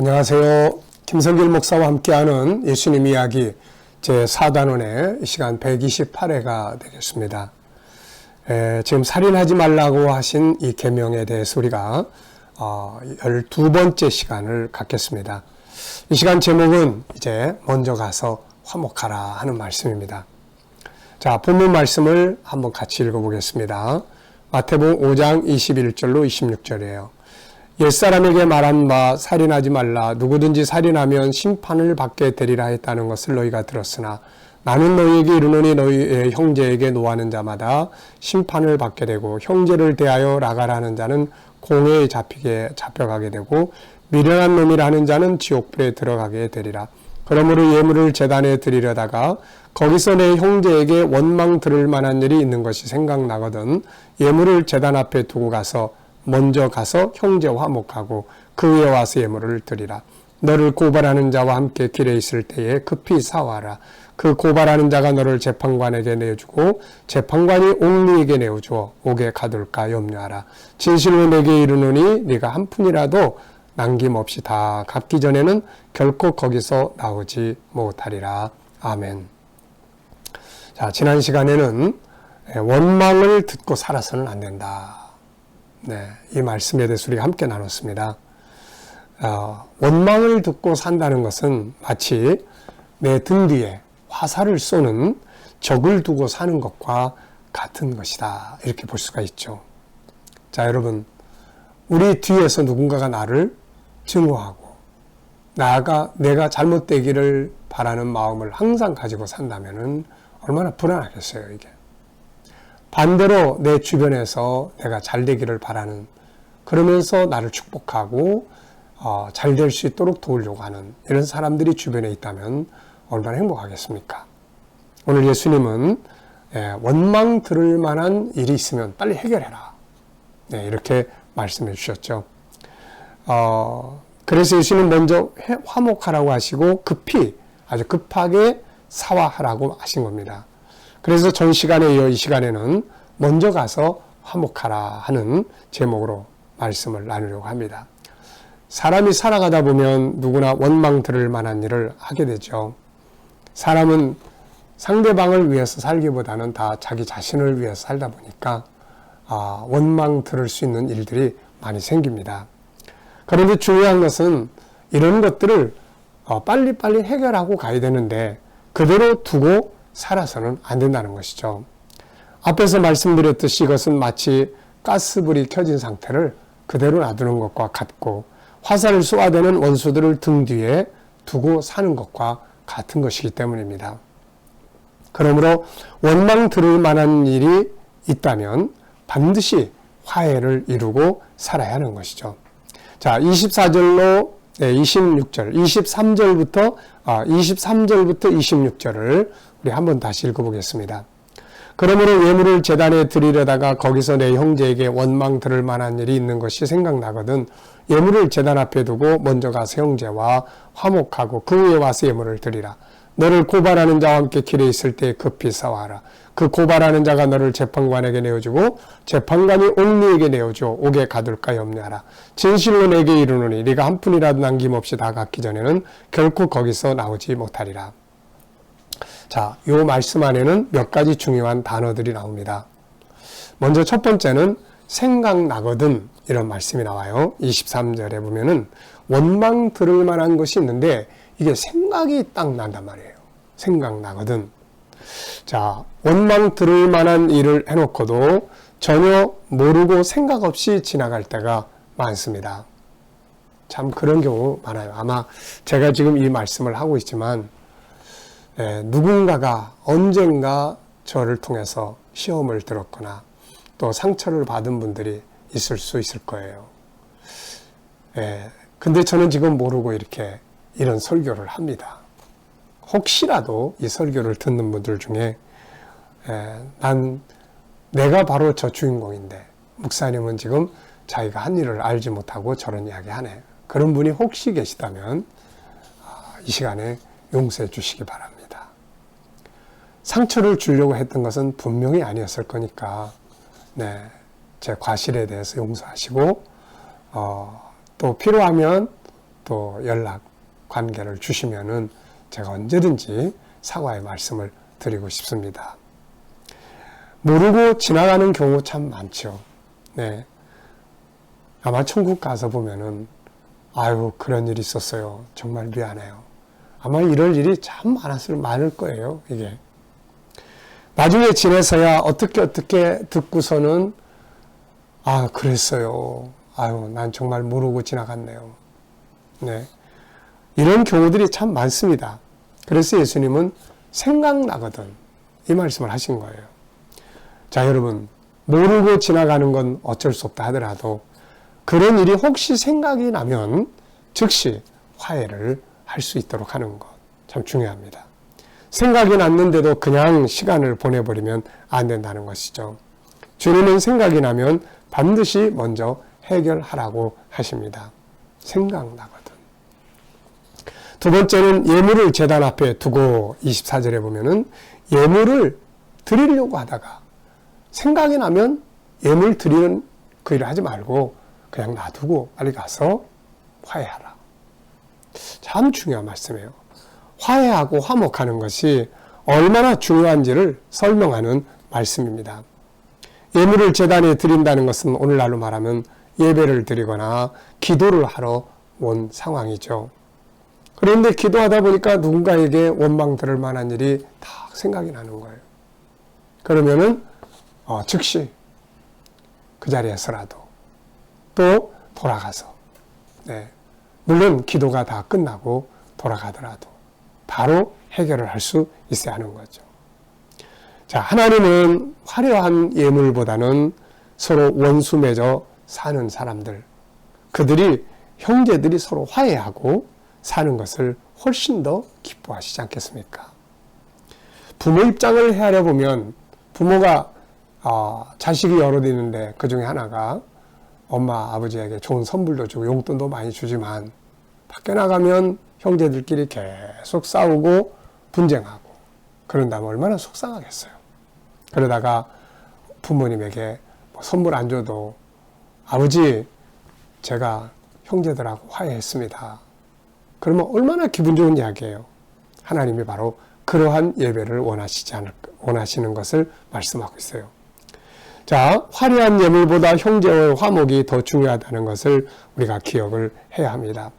안녕하세요. 김성길 목사와 함께하는 예수님 이야기 제4단원의 이 시간 128회가 되겠습니다. 지금 살인하지 말라고 하신 이 계명에 대해서 우리가 12번째 시간을 갖겠습니다. 이 시간 제목은 이제 먼저 가서 화목하라 하는 말씀입니다. 자, 본문 말씀을 한번 같이 읽어보겠습니다. 마태복음 5장 21절로 26절이에요. 옛사람에게 말한 바 살인하지 말라. 누구든지 살인하면 심판을 받게 되리라 했다는 것을 너희가 들었으나 나는 너희에게 이르노니 너희의 형제에게 노하는 자마다 심판을 받게 되고 형제를 대하여 라가라는 자는 공회에 잡혀가게 되고 미련한 놈이라 하는 자는 지옥불에 들어가게 되리라. 그러므로 예물을 제단에 드리려다가 거기서 내 형제에게 원망 들을 만한 일이 있는 것이 생각나거든 예물을 제단 앞에 두고 먼저 가서 형제와 화목하고 그 위에 와서 예물을 드리라. 너를 고발하는 자와 함께 길에 있을 때에 급히 사와라. 그 고발하는 자가 너를 재판관에게 내어주고 재판관이 옥리에게 내어주어 옥에 가둘까 염려하라. 진실로 내게 이르노니 네가 한 푼이라도 남김없이 다 갚기 전에는 결코 거기서 나오지 못하리라. 아멘. 자, 지난 시간에는 원망을 듣고 살아서는 안 된다. 이 말씀에 대해서 우리가 함께 나눴습니다. 원망을 듣고 산다는 것은 마치 내 등 뒤에 화살을 쏘는 적을 두고 사는 것과 같은 것이다. 이렇게 볼 수가 있죠. 자, 여러분, 우리 뒤에서 누군가가 나를 증오하고 내가 잘못되기를 바라는 마음을 항상 가지고 산다면 얼마나 불안하겠어요, 이게. 반대로 내 주변에서 내가 잘 되기를 바라는, 그러면서 나를 축복하고 잘 될 수 있도록 도우려고 하는 이런 사람들이 주변에 있다면 얼마나 행복하겠습니까? 오늘 예수님은 원망 들을 만한 일이 있으면 빨리 해결해라. 이렇게 말씀해 주셨죠. 그래서 예수님 먼저 화목하라고 하시고 아주 급하게 사화하라고 하신 겁니다. 그래서 전 시간에 이어 이 시간에는 먼저 가서 화목하라 하는 제목으로 말씀을 나누려고 합니다. 사람이 살아가다 보면 누구나 원망 들을 만한 일을 하게 되죠. 사람은 상대방을 위해서 살기보다는 다 자기 자신을 위해서 살다 보니까 원망 들을 수 있는 일들이 많이 생깁니다. 그런데 중요한 것은 이런 것들을 빨리빨리 해결하고 가야 되는데 그대로 두고 살아서는 안 된다는 것이죠. 앞에서 말씀드렸듯이 이것은 마치 가스불이 켜진 상태를 그대로 놔두는 것과 같고 화살을 쏘아대는 원수들을 등 뒤에 두고 사는 것과 같은 것이기 때문입니다. 그러므로 원망 들을 만한 일이 있다면 반드시 화해를 이루고 살아야 하는 것이죠. 자, 23절부터 26절을 우리 한번 다시 읽어보겠습니다. 그러므로 예물을 제단에 드리려다가 거기서 내 형제에게 원망 들을 만한 일이 있는 것이 생각나거든 예물을 제단 앞에 두고 먼저 가서 형제와 화목하고 그 위에 와서 예물을 드리라. 너를 고발하는 자와 함께 길에 있을 때 급히 싸워라. 그 고발하는 자가 너를 재판관에게 내어주고 재판관이 옥리에게 내어줘 옥에 가둘까 염려하라. 진실로 내게 이르노니 네가 한 푼이라도 남김없이 다 갚기 전에는 결코 거기서 나오지 못하리라. 자, 이 말씀 안에는 몇 가지 중요한 단어들이 나옵니다. 먼저 첫 번째는 생각나거든 이런 말씀이 나와요. 23절에 보면은 원망 들을 만한 것이 있는데 이게 생각이 딱 난단 말이에요. 생각나거든. 자, 원망 들을 만한 일을 해놓고도 전혀 모르고 생각 없이 지나갈 때가 많습니다. 참 그런 경우 많아요. 아마 제가 지금 이 말씀을 하고 있지만 누군가가 언젠가 저를 통해서 시험을 들었거나 또 상처를 받은 분들이 있을 수 있을 거예요. 근데 저는 지금 모르고 이런 설교를 합니다. 혹시라도 이 설교를 듣는 분들 중에 내가 바로 저 주인공인데 목사님은 지금 자기가 한 일을 알지 못하고 저런 이야기 하네. 그런 분이 혹시 계시다면 이 시간에 용서해 주시기 바랍니다. 상처를 주려고 했던 것은 분명히 아니었을 거니까 제 과실에 대해서 용서하시고 또 필요하면 또 연락 관계를 주시면은 제가 언제든지 사과의 말씀을 드리고 싶습니다. 모르고 지나가는 경우 참 많죠. 네. 아마 천국 가서 보면은 아유 그런 일이 있었어요. 정말 미안해요. 아마 이럴 일이 참 많을 거예요. 이게 나중에 지내서야 어떻게 듣고서는 아 그랬어요. 아유 난 정말 모르고 지나갔네요. 네. 이런 경우들이 참 많습니다. 그래서 예수님은 생각나거든 이 말씀을 하신 거예요. 자 여러분 모르고 지나가는 건 어쩔 수 없다 하더라도 그런 일이 혹시 생각이 나면 즉시 화해를 할 수 있도록 하는 것 참 중요합니다. 생각이 났는데도 그냥 시간을 보내버리면 안 된다는 것이죠. 주님은 생각이 나면 반드시 먼저 해결하라고 하십니다. 생각나거든. 두 번째는 예물을 제단 앞에 두고 24절에 보면은 예물을 드리려고 하다가 생각이 나면 예물 드리는 그 일을 하지 말고 그냥 놔두고 빨리 가서 화해하라. 참 중요한 말씀이에요. 화해하고 화목하는 것이 얼마나 중요한지를 설명하는 말씀입니다. 예물을 제단에 드린다는 것은 오늘날로 말하면 예배를 드리거나 기도를 하러 온 상황이죠. 그런데 기도하다 보니까 누군가에게 원망 들을 만한 일이 다 생각이 나는 거예요. 그러면은 즉시 그 자리에서라도 또 돌아가서 네. 물론 기도가 다 끝나고 돌아가더라도 바로 해결을 할 수 있어야 하는 거죠. 자, 하나님은 화려한 예물보다는 서로 원수 맺어 사는 사람들, 그들이 형제들이 서로 화해하고 사는 것을 훨씬 더 기뻐하시지 않겠습니까? 부모 입장을 헤아려 보면 부모가 자식이 여럿 있는데 그 중에 하나가 엄마 아버지에게 좋은 선물도 주고 용돈도 많이 주지만 밖에 나가면 형제들끼리 계속 싸우고 분쟁하고 그런다면 얼마나 속상하겠어요. 그러다가 부모님에게 선물 안 줘도 아버지 제가 형제들하고 화해했습니다. 그러면 얼마나 기분 좋은 이야기예요. 하나님이 바로 그러한 예배를 원하시는 것을 말씀하고 있어요. 자, 화려한 예물보다 형제의 화목이 더 중요하다는 것을 우리가 기억을 해야 합니다.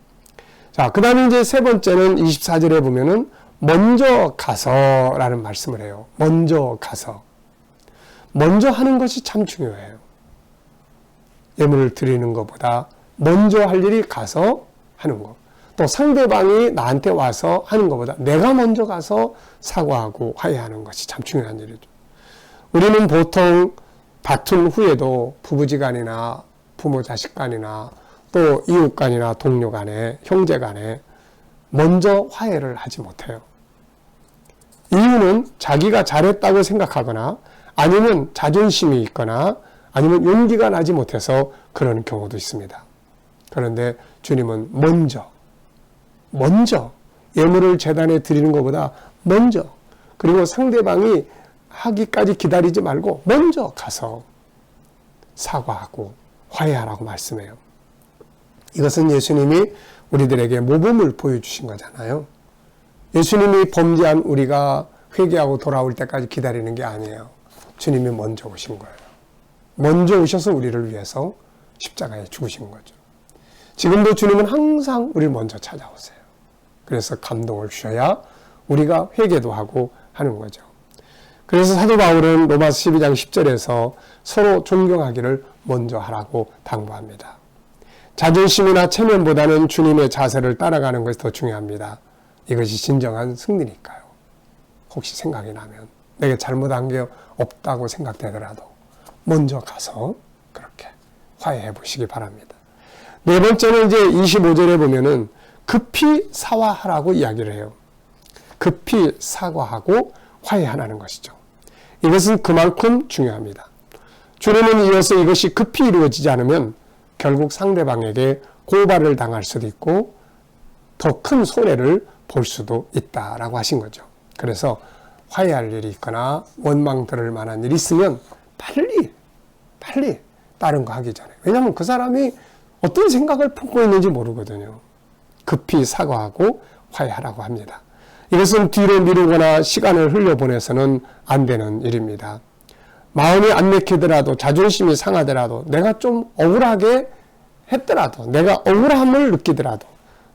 자, 그 다음에 이제 세 번째는 24절에 보면은 먼저 가서라는 말씀을 해요. 먼저 가서. 먼저 하는 것이 참 중요해요. 예물을 드리는 것보다 먼저 할 일이 가서 하는 것. 또 상대방이 나한테 와서 하는 것보다 내가 먼저 가서 사과하고 화해하는 것이 참 중요한 일이죠. 우리는 보통 다툰 후에도 부부지간이나 부모 자식 간이나 또 이웃 간이나 동료 간에 형제 간에 먼저 화해를 하지 못해요. 이유는 자기가 잘했다고 생각하거나 아니면 자존심이 있거나 아니면 용기가 나지 못해서 그러는 경우도 있습니다. 그런데 주님은 먼저 예물을 제단에 드리는 것보다 먼저 그리고 상대방이 하기까지 기다리지 말고 먼저 가서 사과하고 화해하라고 말씀해요. 이것은 예수님이 우리들에게 모범을 보여주신 거잖아요. 예수님이 범죄한 우리가 회개하고 돌아올 때까지 기다리는 게 아니에요. 주님이 먼저 오신 거예요. 먼저 오셔서 우리를 위해서 십자가에 죽으신 거죠. 지금도 주님은 항상 우리를 먼저 찾아오세요. 그래서 감동을 주셔야 우리가 회개도 하고 하는 거죠. 그래서 사도 바울은 로마서 12장 10절에서 서로 존경하기를 먼저 하라고 당부합니다. 자존심이나 체면보다는 주님의 자세를 따라가는 것이 더 중요합니다. 이것이 진정한 승리니까요. 혹시 생각이 나면 내가 잘못한 게 없다고 생각되더라도 먼저 가서 그렇게 화해해 보시기 바랍니다. 네 번째는 이제 25절에 보면은 급히 사과하라고 이야기를 해요. 급히 사과하고 화해하라는 것이죠. 이것은 그만큼 중요합니다. 주님은 이어서 이것이 급히 이루어지지 않으면 결국 상대방에게 고발을 당할 수도 있고 더 큰 손해를 볼 수도 있다라고 하신 거죠. 그래서 화해할 일이 있거나 원망 들을 만한 일이 있으면 빨리 다른 거 하기 전에. 왜냐하면 그 사람이 어떤 생각을 품고 있는지 모르거든요. 급히 사과하고 화해하라고 합니다. 이것은 뒤로 미루거나 시간을 흘려보내서는 안 되는 일입니다. 마음이 안 맥히더라도, 자존심이 상하더라도, 내가 좀 억울하게 했더라도, 내가 억울함을 느끼더라도,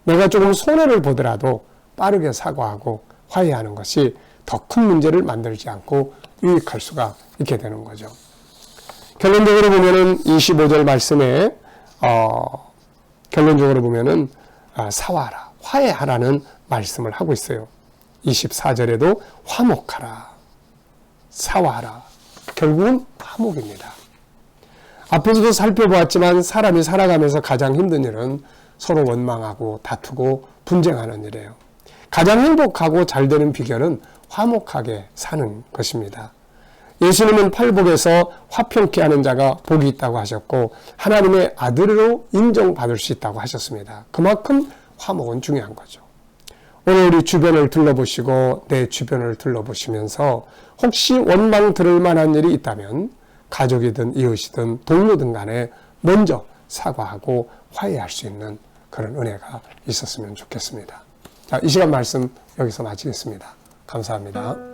내가 조금 손해를 보더라도 빠르게 사과하고 화해하는 것이 더 큰 문제를 만들지 않고 유익할 수가 있게 되는 거죠. 결론적으로 보면은 25절 말씀에 결론적으로 보면은 사와라, 화해하라는 말씀을 하고 있어요. 24절에도 화목하라, 사와하라. 결국은 화목입니다. 앞에서도 살펴보았지만 사람이 살아가면서 가장 힘든 일은 서로 원망하고 다투고 분쟁하는 일이에요. 가장 행복하고 잘 되는 비결은 화목하게 사는 것입니다. 예수님은 팔복에서 화평케 하는 자가 복이 있다고 하셨고 하나님의 아들로 인정받을 수 있다고 하셨습니다. 그만큼 화목은 중요한 거죠. 오늘 우리 주변을 둘러보시고 내 주변을 둘러보시면서 혹시 원망 들을 만한 일이 있다면 가족이든 이웃이든 동료든 간에 먼저 사과하고 화해할 수 있는 그런 은혜가 있었으면 좋겠습니다. 자, 이 시간 말씀 여기서 마치겠습니다. 감사합니다.